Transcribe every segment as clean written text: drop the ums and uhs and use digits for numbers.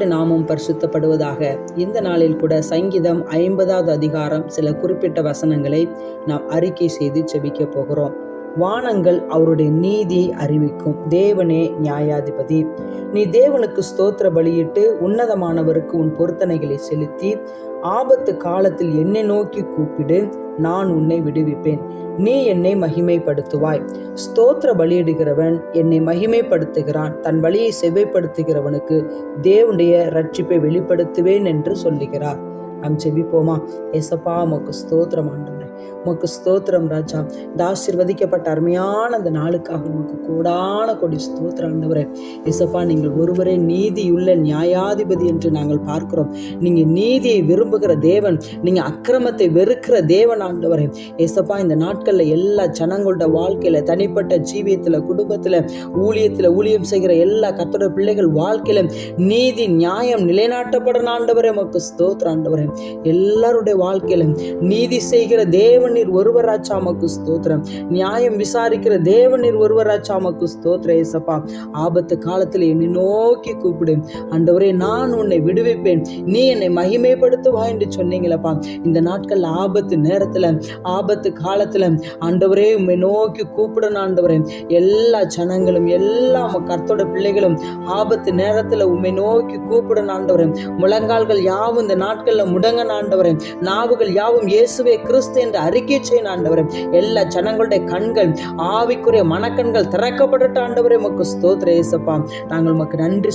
கர்த்தருடைய நாமம் பரிசுத்தப்படுவதாக. இந்த நாளில் கூட சங்கீதம் 50வது அதிகாரம் சில குறிப்பிட்ட வசனங்களை நாம் அறிக்கை செய்து செபிக்க போகிறோம். வானங்கள் அவருடைய நீதியை அறிவிக்கும், தேவனே நியாயாதிபதி. நீ தேவனுக்கு ஸ்தோத்திர பலியிட்டு உன்னதமானவருக்கு உன் பொருத்தனைகளை செலுத்தி ஆபத்து காலத்தில் என்னை நோக்கி கூப்பிடு, நான் உன்னை விடுவிப்பேன். நீ என்னை மகிமைப்படுத்துவாய். ஸ்தோத்திர பலியிடுகிறவன் என்னை மகிமைப்படுத்துகிறான். தன் வழியை செவ்வைப்படுத்துகிறவனுக்கு தேவனுடைய ரட்சிப்பை வெளிப்படுத்துவேன் என்று சொல்லுகிறார். நாம் ஜெபிப்போமா? ஏசப்பா, உமக்கு ஸ்தோத்திரம் ஆண்டவரே, உமக்கு ஸ்தோத்திரம் ராஜா. இந்த ஆசீர்வதிக்கப்பட்ட அருமையான அந்த நாளுக்காக உமக்கு கூடான கொடி ஸ்தோத்திரம் ஆண்டவரே. ஏசப்பா, நீங்கள் ஒருவரே நீதியுள்ள நியாயாதிபதி என்று நாங்கள் பார்க்கிறோம். நீங்க நீதியை விரும்புகிற தேவன், நீங்க அக்கிரமத்தை வெறுக்கிற தேவன் ஆண்டவரே. ஏசப்பா, இந்த நாட்கள்ல எல்லா ஜனங்களோட வாழ்க்கையில, தனிப்பட்ட ஜீவியத்துல, குடும்பத்துல, ஊழியம் செய்கிற எல்லா கர்த்தருடைய பிள்ளைகள் வாழ்க்கையில நீதி நியாயம் நிலைநாட்டப்படும் ஆண்டவரே. உமக்கு ஸ்தோத்திரம் ஆண்டவரே. எல்லாருடைய வாழ்க்கையில நீதி செய்கிற தேவனீர் ஒருவராச்சா, உமக்கு ஸ்தோத்திரம். நியாயம் விசாரிக்கிற தேவனீர் ஒருவராச்சா, உமக்கு ஸ்தோத்திரம். ஏசப்பா, ஆபத்து காலத்தில் என்னை நோக்கி கூப்பிடு ஆண்டவரே, நான் உன்னை விடுவிப்பேன், நீ என்னை மகிமைப்படுத்துவா என்று சொன்னீங்களப்பா. இந்த நாட்கள் ஆபத்து நேரத்துல, ஆபத்து காலத்துல ஆண்டவரே உம்மை நோக்கி கூப்பிடணும் ஆண்டவரே. எல்லா ஜனங்களும், எல்லா கர்த்தரோட பிள்ளைகளும் ஆபத்து நேரத்துல உம்மை நோக்கி கூப்பிடணும் ஆண்டவரே. முழங்கால்கள் யாவும் இந்த நாட்கள்ல முடங்க ஆண்டவரே. நாவுகள் யாவும் இயேசுவே கிறிஸ்து என்று அறிக்கை செய்ய ஆண்டவரே. எல்லா ஜனங்களுடைய கண்கள், ஆவிக்குரிய மனக்கண்கள் திறக்கப்பட்ட ஆண்டவரே. உமக்கு ஸ்தோத்திர ஏசப்பா. நாங்கள் உமக்கு நன்றி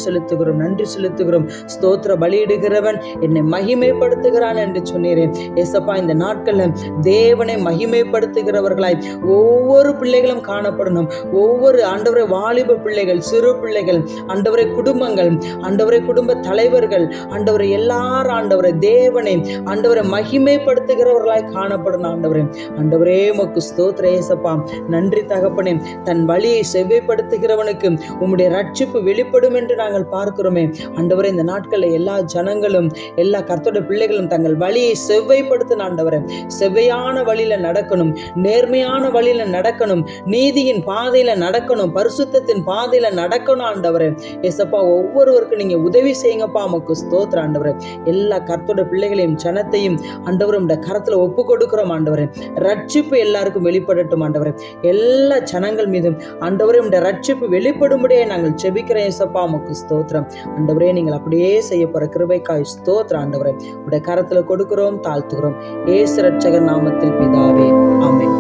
செலுத்துகிறோம். ஸ்தோத்திர பலியிடுகிறவன் என்னை மகிமைப்படுத்துகிறான் என்று சொன்னீரேன் ஏசப்பா. இந்த நாட்கள்ல தேவனை மகிமைப்படுத்துகிறவர்களாய் ஒவ்வொரு பிள்ளைகளும் காணப்படணும். ஒவ்வொரு ஆண்டவரை வாலிப பிள்ளைகள், சிறு பிள்ளைகள் ஆண்டவரை, குடும்பங்கள் ஆண்டவரை, குடும்ப தலைவர்கள் ஆண்டவரை, எல்லாரும் ஆண்டவரை தேவனை ஆண்டவரை மகிமைப்படுத்துகிறவர்களாய் காணப்படும் ஆண்டவரே. ஆண்டவரே, உமக்கு ஸ்தோத்திர ஏசப்பா. நன்றி தகப்பனே. தன் வழியை செவ்வைப்படுத்துகிறவனுக்கு உம்முடைய ரட்சிப்பு வெளிப்படும் என்று நாங்கள் பார்க்கிறோமே ஆண்டவரே. இந்த நாட்களில் எல்லா ஜனங்களும், எல்லா கர்த்தருடைய பிள்ளைகளும் தங்கள் வழியை செவ்வைப்படுத்தின ஆண்டவரே. செவ்வையான வழியில நடக்கணும், நேர்மையான வழியில நடக்கணும், நீதியின் பாதையில நடக்கணும், பரிசுத்தத்தின் பாதையில நடக்கணும் ஆண்டவரே. ஏசப்பா, ஒவ்வொருவருக்கும் நீங்க உதவி செய்யுங்கப்பா. உமக்கு ஸ்தோத்திர ஆண்டவரே. எல்லா கர்த்தருடைய பிள்ளைகளையும் ஜனத்தையும் ஆண்டவரே உம்முடைய கரத்துல ஒப்பு கொடுக்கிறோம் ஆண்டவரே. ரட்சிப்பு எல்லாருக்கும் வெளிப்படட்டும் ஆண்டவரே. எல்லா ஜனங்கள் மீதும் ஆண்டவரே உம்முடைய ரட்சிப்பு வெளிப்படும்படியே நாங்கள் ஜெபிக்கிறோம் ஏசப்பா. உமக்கு ஸ்தோத்திரம் ஆண்டவரே. நீங்கள் அப்படியே செய்ய போற கிருபைக்காய் ஸ்தோத்திரம் ஆண்டவரே. உம்முடைய கரத்துல கொடுக்கிறோம், தாழ்த்துகிறோம். இயேசு ரட்சகர் நாமத்தில் பிதாவே, ஆமென்.